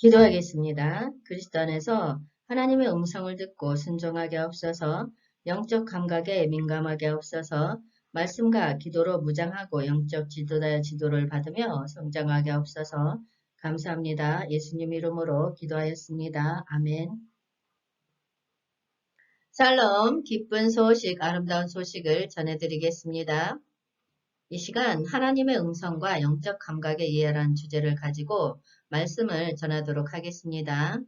기도하겠습니다. 그리스도 안에서 하나님의 음성을 듣고 순종하게 없어서 영적 감각에 민감하게 없어서 말씀과 기도로 무장하고 영적 지도를 받으며 성장하게 없어서 감사합니다. 예수님 이름으로 기도하였습니다. 아멘. 샬롬, 기쁜 소식, 아름다운 소식을 전해드리겠습니다. 이 시간 하나님의 음성과 영적 감각의 이해라는 주제를 가지고 말씀을 전하도록 하겠습니다.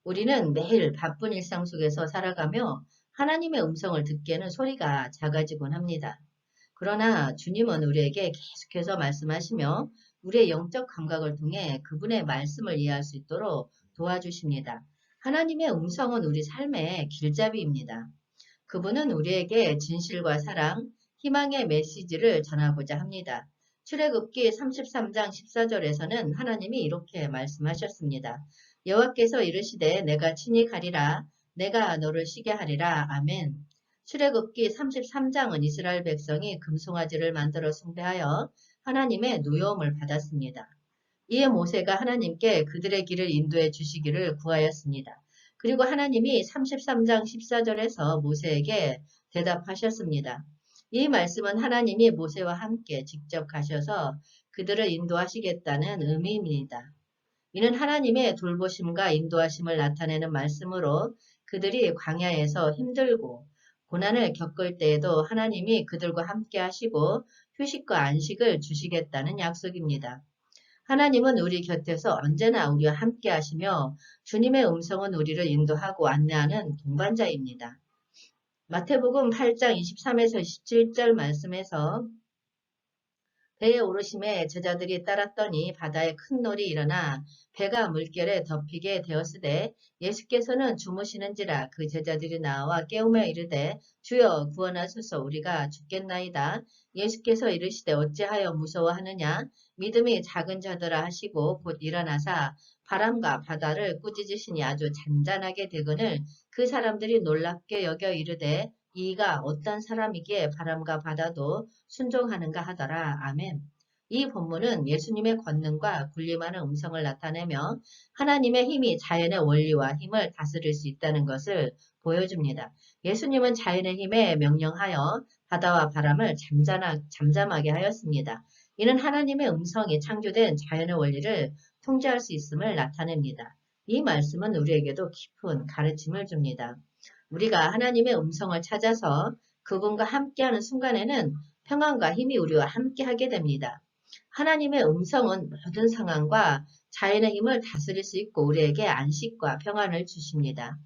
우리는 매일 바쁜 일상 속에서 살아가며 하나님의 음성을 듣기에는 소리가 작아지곤 합니다. 그러나 주님은 우리에게 계속해서 말씀하시며 우리의 영적 감각을 통해 그분의 말씀을 이해할 수 있도록 도와주십니다. 하나님의 음성은 우리 삶의 길잡이입니다. 그분은 우리에게 진실과 사랑, 희망의 메시지를 전하고자 합니다. 출애굽기 33장 14절에서는 하나님이 이렇게 말씀하셨습니다. 여호와께서 이르시되 내가 친히 가리라 내가 너를 쉬게 하리라. 아멘. 출애굽기 33장은 이스라엘 백성이 금송아지를 만들어 숭배하여 하나님의 노여움을 받았습니다. 이에 모세가 하나님께 그들의 길을 인도해 주시기를 구하였습니다. 그리고 하나님이 33장 14절에서 모세에게 대답하셨습니다. 이 말씀은 하나님이 모세와 함께 직접 가셔서 그들을 인도하시겠다는 의미입니다. 이는 하나님의 돌보심과 인도하심을 나타내는 말씀으로 그들이 광야에서 힘들고 고난을 겪을 때에도 하나님이 그들과 함께 하시고 휴식과 안식을 주시겠다는 약속입니다. 하나님은 우리 곁에서 언제나 우리와 함께 하시며 주님의 음성은 우리를 인도하고 안내하는 동반자입니다. 마태복음 8장 23에서 27절 말씀에서 배에 오르심에 제자들이 따랐더니 바다에 큰 놀이 일어나 배가 물결에 덮이게 되었으되 예수께서는 주무시는지라 그 제자들이 나와 깨우며 이르되 주여 구원하소서 우리가 죽겠나이다. 예수께서 이르시되 어찌하여 무서워하느냐 믿음이 작은 자들아 하시고 곧 일어나사 바람과 바다를 꾸짖으시니 아주 잔잔하게 되거늘 그 사람들이 놀랍게 여겨 이르되 이가 어떤 사람이기에 바람과 바다도 순종하는가 하더라. 아멘. 이 본문은 예수님의 권능과 군림하는 음성을 나타내며 하나님의 힘이 자연의 원리와 힘을 다스릴 수 있다는 것을 보여줍니다. 예수님은 자연의 힘에 명령하여 바다와 바람을 잠잠하게 하였습니다. 이는 하나님의 음성이 창조된 자연의 원리를 통제할 수 있음을 나타냅니다. 이 말씀은 우리에게도 깊은 가르침을 줍니다. 우리가 하나님의 음성을 찾아서 그분과 함께하는 순간에는 평안과 힘이 우리와 함께하게 됩니다. 하나님의 음성은 모든 상황과 자연의 힘을 다스릴 수 있고 우리에게 안식과 평안을 주십니다.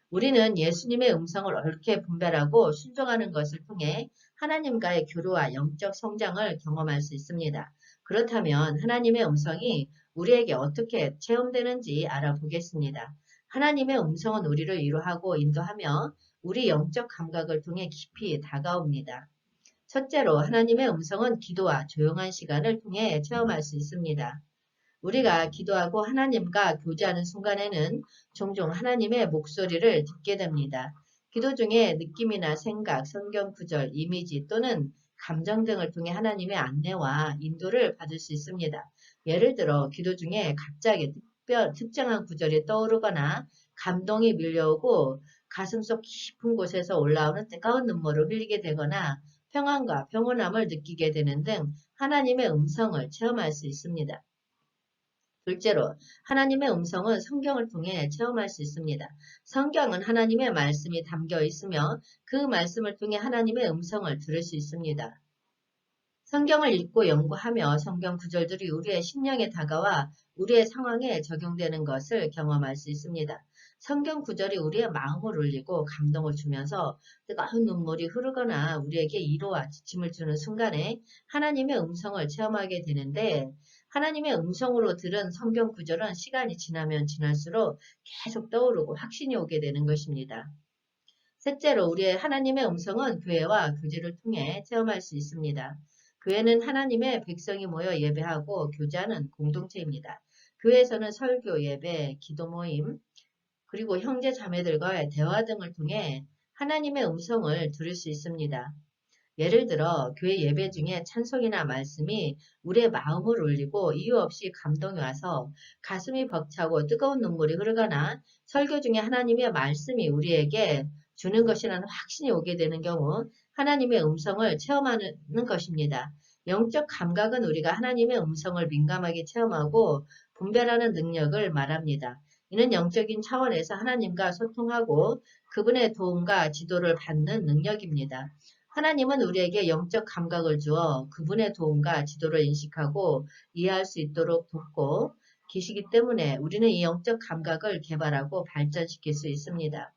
우리는 예수님의 음성을 옳게 분별하고 순종하는 것을 통해 하나님과의 교류와 영적 성장을 경험할 수 있습니다. 그렇다면 하나님의 음성이 우리에게 어떻게 체험되는지 알아보겠습니다. 하나님의 음성은 우리를 위로하고 인도하며 우리 영적 감각을 통해 깊이 다가옵니다. 첫째로 하나님의 음성은 기도와 조용한 시간을 통해 체험할 수 있습니다. 우리가 기도하고 하나님과 교제하는 순간에는 종종 하나님의 목소리를 듣게 됩니다. 기도 중에 느낌이나 생각, 성경 구절, 이미지 또는 감정 등을 통해 하나님의 안내와 인도를 받을 수 있습니다. 예를 들어 기도 중에 갑자기 특정한 구절이 떠오르거나 감동이 밀려오고 가슴속 깊은 곳에서 올라오는 뜨거운 눈물을 흘리게 되거나 평안과 평온함을 느끼게 되는 등 하나님의 음성을 체험할 수 있습니다. 둘째로 하나님의 음성은 성경을 통해 체험할 수 있습니다. 성경은 하나님의 말씀이 담겨 있으며 그 말씀을 통해 하나님의 음성을 들을 수 있습니다. 성경을 읽고 연구하며 성경 구절들이 우리의 심령에 다가와 우리의 상황에 적용되는 것을 경험할 수 있습니다. 성경 구절이 우리의 마음을 울리고 감동을 주면서 뜨거운 눈물이 흐르거나 우리에게 위로와 지침을 주는 순간에 하나님의 음성을 체험하게 되는데 하나님의 음성으로 들은 성경 구절은 시간이 지나면 지날수록 계속 떠오르고 확신이 오게 되는 것입니다. 셋째로 우리의 하나님의 음성은 교회와 교제를 통해 체험할 수 있습니다. 교회는 하나님의 백성이 모여 예배하고 교제하는 공동체입니다. 교회에서는 설교, 예배, 기도 모임, 그리고 형제 자매들과의 대화 등을 통해 하나님의 음성을 들을 수 있습니다. 예를 들어 교회 예배 중에 찬송이나 말씀이 우리의 마음을 울리고 이유 없이 감동이 와서 가슴이 벅차고 뜨거운 눈물이 흐르거나 설교 중에 하나님의 말씀이 우리에게 주는 것이라는 확신이 오게 되는 경우 하나님의 음성을 체험하는 것입니다. 영적 감각은 우리가 하나님의 음성을 민감하게 체험하고 분별하는 능력을 말합니다. 이는 영적인 차원에서 하나님과 소통하고 그분의 도움과 지도를 받는 능력입니다. 하나님은 우리에게 영적 감각을 주어 그분의 도움과 지도를 인식하고 이해할 수 있도록 돕고 계시기 때문에 우리는 이 영적 감각을 개발하고 발전시킬 수 있습니다.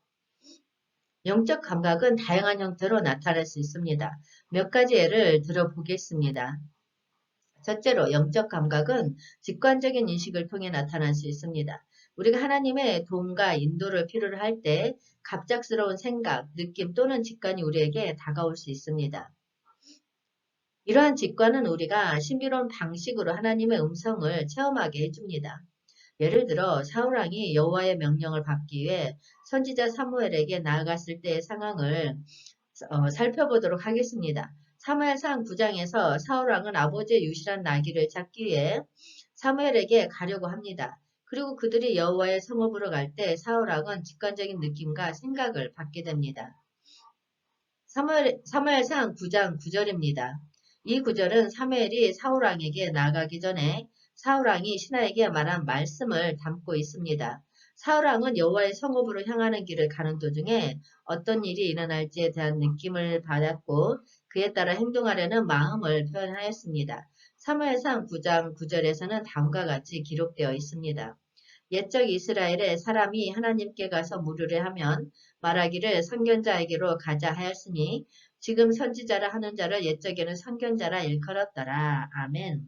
영적 감각은 다양한 형태로 나타날 수 있습니다. 몇 가지 예를 들어보겠습니다. 첫째로 영적 감각은 직관적인 인식을 통해 나타날 수 있습니다. 우리가 하나님의 도움과 인도를 필요로 할 때 갑작스러운 생각, 느낌 또는 직관이 우리에게 다가올 수 있습니다. 이러한 직관은 우리가 신비로운 방식으로 하나님의 음성을 체험하게 해줍니다. 예를 들어 사울왕이 여호와의 명령을 받기 위해 선지자 사무엘에게 나아갔을 때의 상황을 살펴보도록 하겠습니다. 사무엘상 9장에서 사울왕은 아버지의 유실한 나귀를 찾기 위해 사무엘에게 가려고 합니다. 그리고 그들이 여호와의 성읍으로 갈 때 사울왕은 직관적인 느낌과 생각을 받게 됩니다. 사무엘상 9장 9절입니다. 이 구절은 사무엘이 사울왕에게 나가기 전에 사울왕이 신하에게 말한 말씀을 담고 있습니다. 사울왕은 여호와의 성읍으로 향하는 길을 가는 도중에 어떤 일이 일어날지에 대한 느낌을 받았고 그에 따라 행동하려는 마음을 표현하였습니다. 사무엘상 9장 9절에서는 다음과 같이 기록되어 있습니다. 옛적 이스라엘의 사람이 하나님께 가서 물으려 하면 말하기를 선견자에게로 가자 하였으니 지금 선지자라 하는 자를 옛적에는 선견자라 일컬었더라. 아멘.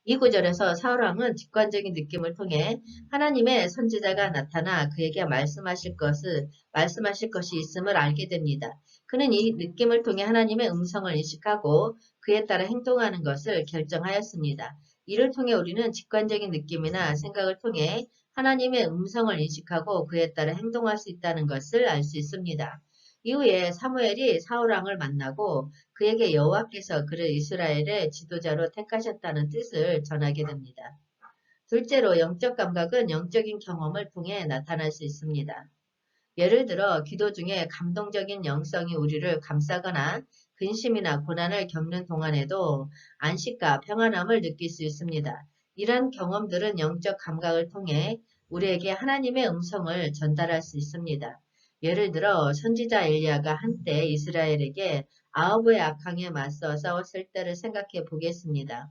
이 구절에서 사울왕은 직관적인 느낌을 통해 하나님의 선지자가 나타나 그에게 말씀하실 것이 있음을 알게 됩니다. 그는 이 느낌을 통해 하나님의 음성을 인식하고 그에 따라 행동하는 것을 결정하였습니다. 이를 통해 우리는 직관적인 느낌이나 생각을 통해 하나님의 음성을 인식하고 그에 따라 행동할 수 있다는 것을 알 수 있습니다. 이후에 사무엘이 사울왕을 만나고 그에게 여호와께서 그를 이스라엘의 지도자로 택하셨다는 뜻을 전하게 됩니다. 둘째로 영적 감각은 영적인 경험을 통해 나타날 수 있습니다. 예를 들어 기도 중에 감동적인 영성이 우리를 감싸거나 근심이나 고난을 겪는 동안에도 안식과 평안함을 느낄 수 있습니다. 이러한 경험들은 영적 감각을 통해 우리에게 하나님의 음성을 전달할 수 있습니다. 예를 들어 선지자 엘리야가 한때 이스라엘에게 아합의 악항에 맞서 싸웠을 때를 생각해 보겠습니다.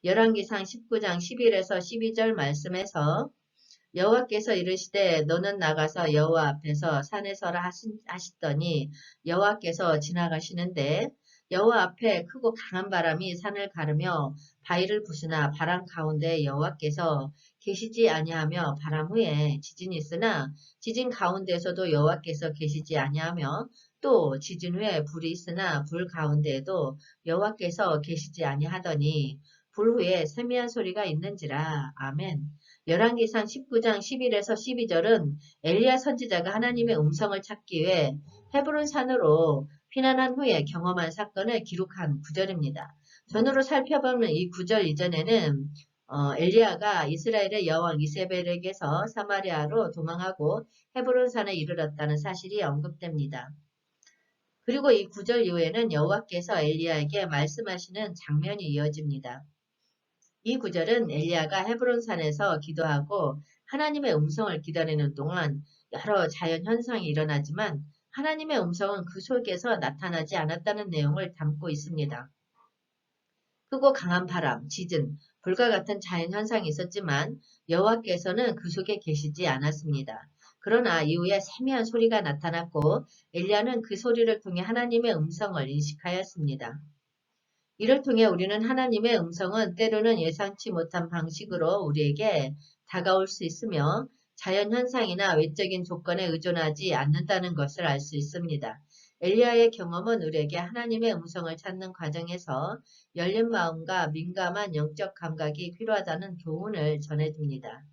열왕기상 19장 11에서 12절 말씀에서 여호와께서 이르시되 너는 나가서 여호와 앞에서 산에 서라 하시더니 여호와께서 지나가시는데 여호와 앞에 크고 강한 바람이 산을 가르며 바위를 부수나 바람 가운데 여호와께서 계시지 아니하며 바람 후에 지진이 있으나 지진 가운데에서도 여호와께서 계시지 아니하며 또 지진 후에 불이 있으나 불 가운데에도 여호와께서 계시지 아니하더니 불 후에 세미한 소리가 있는지라. 아멘. 열왕기상 19장 11에서 12절은 엘리야 선지자가 하나님의 음성을 찾기 위해 헤브론 산으로 피난한 후에 경험한 사건을 기록한 구절입니다. 전으로 살펴보면 이 구절 이전에는 엘리야가 이스라엘의 여왕 이세벨에게서 사마리아로 도망하고 헤브론 산에 이르렀다는 사실이 언급됩니다. 그리고 이 구절 이후에는 여호와께서 엘리야에게 말씀하시는 장면이 이어집니다. 이 구절은 엘리야가 헤브론 산에서 기도하고 하나님의 음성을 기다리는 동안 여러 자연 현상이 일어나지만 하나님의 음성은 그 속에서 나타나지 않았다는 내용을 담고 있습니다. 크고 강한 바람, 지진, 불과 같은 자연 현상이 있었지만 여호와께서는 그 속에 계시지 않았습니다. 그러나 이후에 세미한 소리가 나타났고 엘리야는 그 소리를 통해 하나님의 음성을 인식하였습니다. 이를 통해 우리는 하나님의 음성은 때로는 예상치 못한 방식으로 우리에게 다가올 수 있으며 자연현상이나 외적인 조건에 의존하지 않는다는 것을 알 수 있습니다. 엘리야의 경험은 우리에게 하나님의 음성을 찾는 과정에서 열린 마음과 민감한 영적 감각이 필요하다는 교훈을 전해줍니다.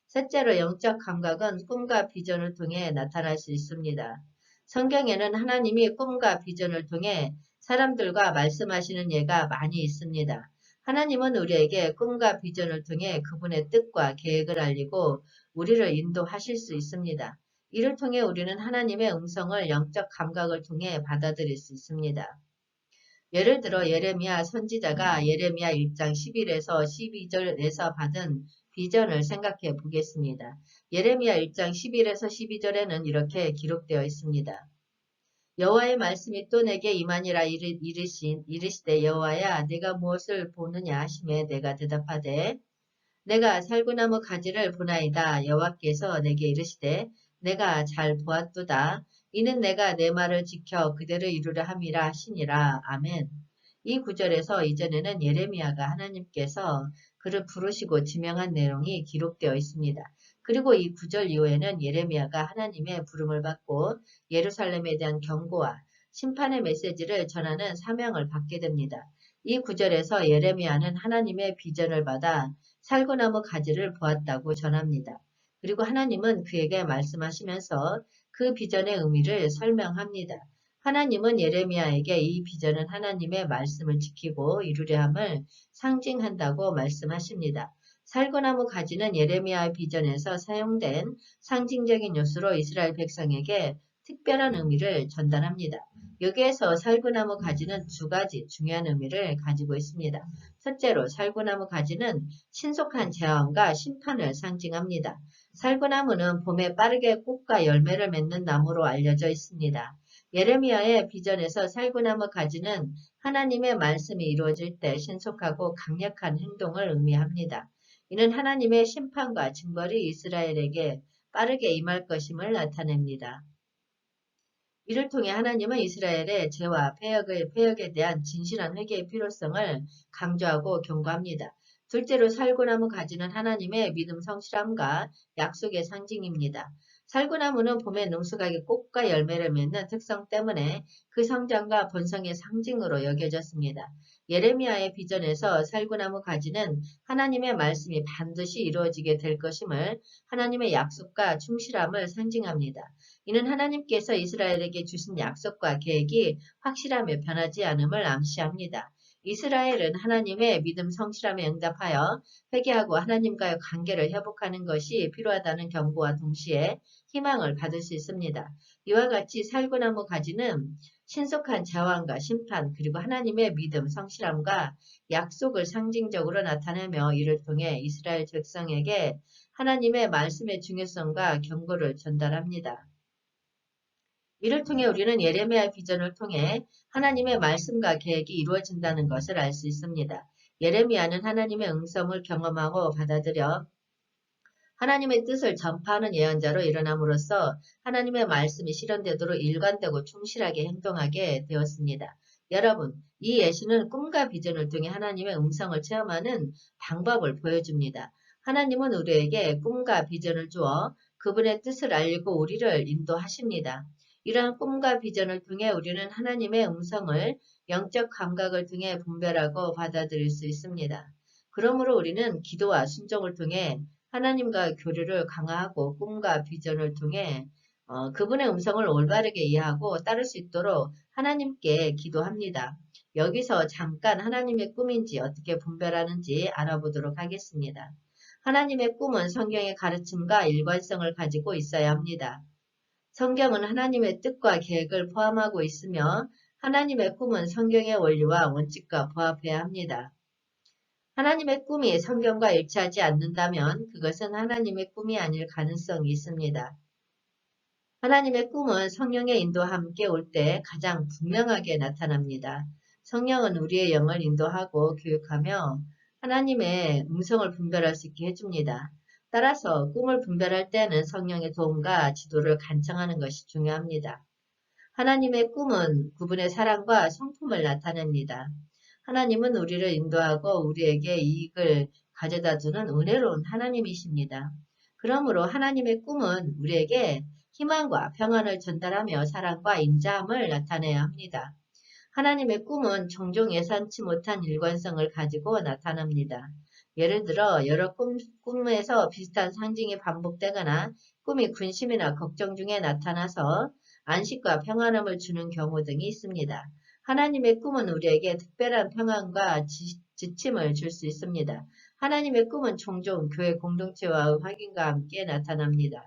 셋째로 영적 감각은 꿈과 비전을 통해 나타날 수 있습니다. 성경에는 하나님이 꿈과 비전을 통해 사람들과 말씀하시는 예가 많이 있습니다. 하나님은 우리에게 꿈과 비전을 통해 그분의 뜻과 계획을 알리고 우리를 인도하실 수 있습니다. 이를 통해 우리는 하나님의 음성을 영적 감각을 통해 받아들일 수 있습니다. 예를 들어 예레미야 선지자가 예레미야 1장 11에서 12절에서 받은 비전을 생각해 보겠습니다. 예레미야 1장 11에서 12절에는 이렇게 기록되어 있습니다. 여호와의 말씀이 또 내게 임하니라 이르시되 여호와야 내가 무엇을 보느냐 하시매 내가 대답하되 내가 살구나무 가지를 보나이다. 여호와께서 내게 이르시되 내가 잘 보았도다. 이는 내가 내 말을 지켜 그대로 이루려 함이라 하시니라. 아멘. 이 구절에서 이전에는 예레미야가 하나님께서 그를 부르시고 지명한 내용이 기록되어 있습니다. 그리고 이 구절 이후에는 예레미야가 하나님의 부름을 받고 예루살렘에 대한 경고와 심판의 메시지를 전하는 사명을 받게 됩니다. 이 구절에서 예레미야는 하나님의 비전을 받아 살구나무 가지를 보았다고 전합니다. 그리고 하나님은 그에게 말씀하시면서 그 비전의 의미를 설명합니다. 하나님은 예레미야에게 이 비전은 하나님의 말씀을 지키고 이루려 함을 상징한다고 말씀하십니다. 살구나무 가지는 예레미야의 비전에서 사용된 상징적인 요소로 이스라엘 백성에게 특별한 의미를 전달합니다. 여기에서 살구나무 가지는 두 가지 중요한 의미를 가지고 있습니다. 첫째로 살구나무 가지는 신속한 재앙과 심판을 상징합니다. 살구나무는 봄에 빠르게 꽃과 열매를 맺는 나무로 알려져 있습니다. 예레미야의 비전에서 살구나무 가지는 하나님의 말씀이 이루어질 때 신속하고 강력한 행동을 의미합니다. 이는 하나님의 심판과 징벌이 이스라엘에게 빠르게 임할 것임을 나타냅니다. 이를 통해 하나님은 이스라엘의 죄와 폐역에 대한 진실한 회개의 필요성을 강조하고 경고합니다. 둘째로 살구나무 가지는 하나님의 믿음 성실함과 약속의 상징입니다. 살구나무는 봄에 능숙하게 꽃과 열매를 맺는 특성 때문에 그 성장과 번성의 상징으로 여겨졌습니다. 예레미야의 비전에서 살구나무 가지는 하나님의 말씀이 반드시 이루어지게 될 것임을 하나님의 약속과 충실함을 상징합니다. 이는 하나님께서 이스라엘에게 주신 약속과 계획이 확실하며 변하지 않음을 암시합니다. 이스라엘은 하나님의 믿음 성실함에 응답하여 회개하고 하나님과의 관계를 회복하는 것이 필요하다는 경고와 동시에 희망을 받을 수 있습니다. 이와 같이 살구나무 가지는 신속한 재앙과 심판 그리고 하나님의 믿음 성실함과 약속을 상징적으로 나타내며 이를 통해 이스라엘 백성에게 하나님의 말씀의 중요성과 경고를 전달합니다. 이를 통해 우리는 예레미야의 비전을 통해 하나님의 말씀과 계획이 이루어진다는 것을 알 수 있습니다. 예레미야는 하나님의 음성을 경험하고 받아들여 하나님의 뜻을 전파하는 예언자로 일어남으로써 하나님의 말씀이 실현되도록 일관되고 충실하게 행동하게 되었습니다. 여러분, 이 예시는 꿈과 비전을 통해 하나님의 음성을 체험하는 방법을 보여줍니다. 하나님은 우리에게 꿈과 비전을 주어 그분의 뜻을 알리고 우리를 인도하십니다. 이러한 꿈과 비전을 통해 우리는 하나님의 음성을 영적 감각을 통해 분별하고 받아들일 수 있습니다. 그러므로 우리는 기도와 순종을 통해 하나님과 교류를 강화하고 꿈과 비전을 통해 그분의 음성을 올바르게 이해하고 따를 수 있도록 하나님께 기도합니다. 여기서 잠깐 하나님의 꿈인지 어떻게 분별하는지 알아보도록 하겠습니다. 하나님의 꿈은 성경의 가르침과 일관성을 가지고 있어야 합니다. 성경은 하나님의 뜻과 계획을 포함하고 있으며 하나님의 꿈은 성경의 원리와 원칙과 부합해야 합니다. 하나님의 꿈이 성경과 일치하지 않는다면 그것은 하나님의 꿈이 아닐 가능성이 있습니다. 하나님의 꿈은 성령의 인도와 함께 올 때 가장 분명하게 나타납니다. 성령은 우리의 영을 인도하고 교육하며 하나님의 음성을 분별할 수 있게 해줍니다. 따라서 꿈을 분별할 때는 성령의 도움과 지도를 간청하는 것이 중요합니다. 하나님의 꿈은 그분의 사랑과 성품을 나타냅니다. 하나님은 우리를 인도하고 우리에게 이익을 가져다 주는 은혜로운 하나님이십니다. 그러므로 하나님의 꿈은 우리에게 희망과 평안을 전달하며 사랑과 인자함을 나타내야 합니다. 하나님의 꿈은 종종 예상치 못한 일관성을 가지고 나타납니다. 예를 들어 여러 꿈에서 비슷한 상징이 반복되거나 꿈이 근심이나 걱정 중에 나타나서 안식과 평안함을 주는 경우 등이 있습니다. 하나님의 꿈은 우리에게 특별한 평안과 지침을 줄 수 있습니다. 하나님의 꿈은 종종 교회 공동체와의 확인과 함께 나타납니다.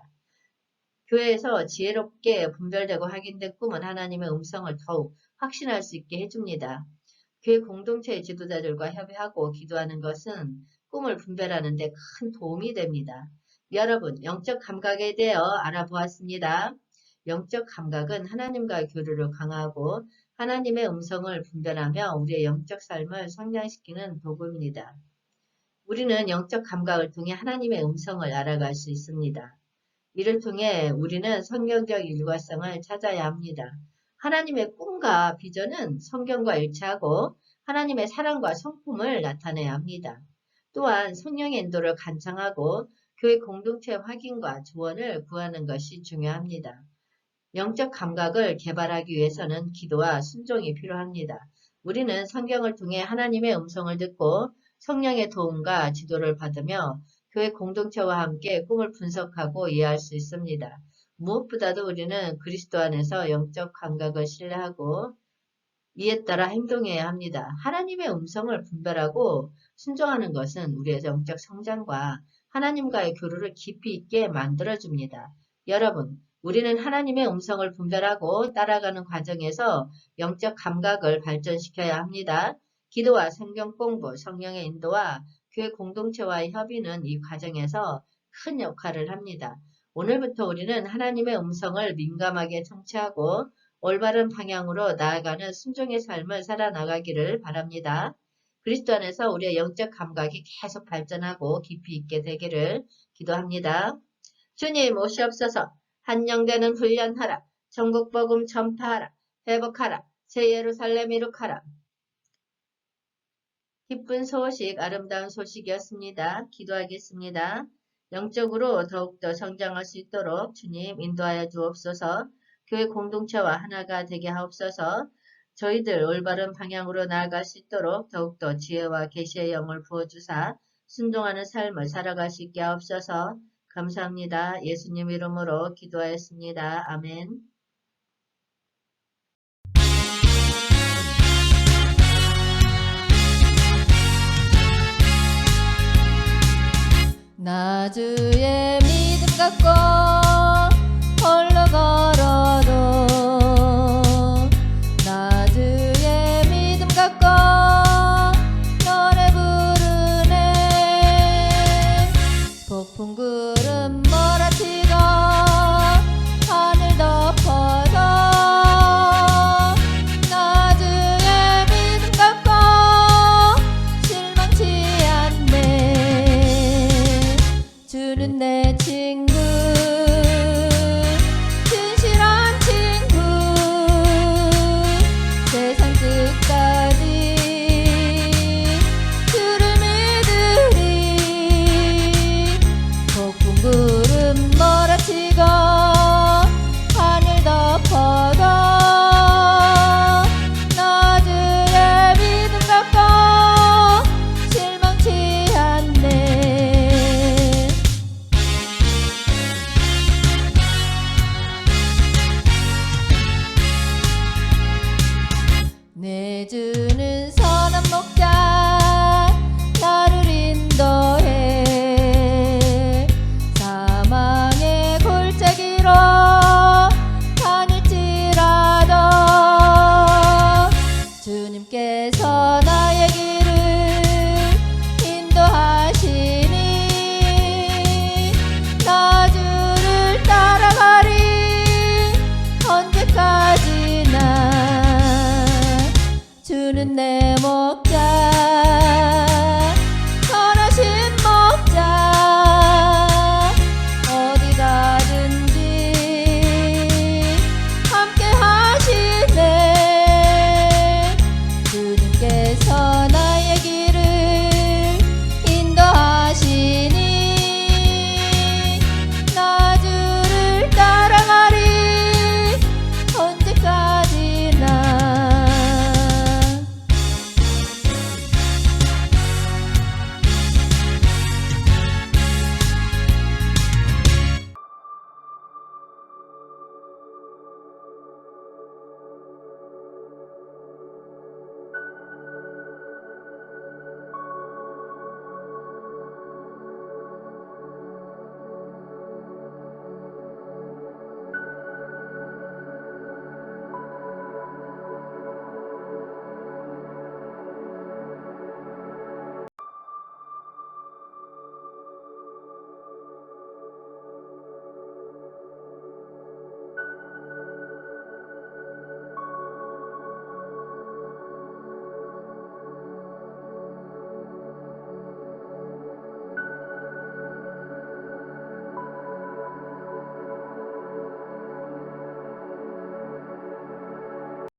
교회에서 지혜롭게 분별되고 확인된 꿈은 하나님의 음성을 더욱 확신할 수 있게 해줍니다. 교회 공동체의 지도자들과 협의하고 기도하는 것은 꿈을 분별하는 데 큰 도움이 됩니다. 여러분, 영적 감각에 대해 알아보았습니다. 영적 감각은 하나님과 교류를 강화하고 하나님의 음성을 분별하며 우리의 영적 삶을 성장시키는 도구입니다. 우리는 영적 감각을 통해 하나님의 음성을 알아갈 수 있습니다. 이를 통해 우리는 성경적 일관성을 찾아야 합니다. 하나님의 꿈과 비전은 성경과 일치하고 하나님의 사랑과 성품을 나타내야 합니다. 또한 성령의 인도를 간청하고 교회 공동체 확인과 조언을 구하는 것이 중요합니다. 영적 감각을 개발하기 위해서는 기도와 순종이 필요합니다. 우리는 성경을 통해 하나님의 음성을 듣고 성령의 도움과 지도를 받으며 교회 공동체와 함께 꿈을 분석하고 이해할 수 있습니다. 무엇보다도 우리는 그리스도 안에서 영적 감각을 신뢰하고 이에 따라 행동해야 합니다. 하나님의 음성을 분별하고 순종하는 것은 우리의 영적 성장과 하나님과의 교류를 깊이 있게 만들어줍니다. 여러분, 우리는 하나님의 음성을 분별하고 따라가는 과정에서 영적 감각을 발전시켜야 합니다. 기도와 성경 공부, 성령의 인도와 교회 공동체와의 협의는 이 과정에서 큰 역할을 합니다. 오늘부터 우리는 하나님의 음성을 민감하게 청취하고 올바른 방향으로 나아가는 순종의 삶을 살아나가기를 바랍니다. 그리스도 안에서 우리의 영적 감각이 계속 발전하고 깊이 있게 되기를 기도합니다. 주님 오시옵소서. 한영되는 훈련하라. 천국복음 전파하라. 회복하라. 새 예루살렘 이룩하라. 기쁜 소식, 아름다운 소식이었습니다. 기도하겠습니다. 영적으로 더욱더 성장할 수 있도록 주님 인도하여 주옵소서. 교회 공동체와 하나가 되게 하옵소서. 저희들 올바른 방향으로 나아갈 수 있도록 더욱더 지혜와 계시의 영을 부어주사 순종하는 삶을 살아갈 수 있게 하옵소서. 감사합니다. 예수님 이름으로 기도하였습니다. 아멘. 나 주의 믿음 갖고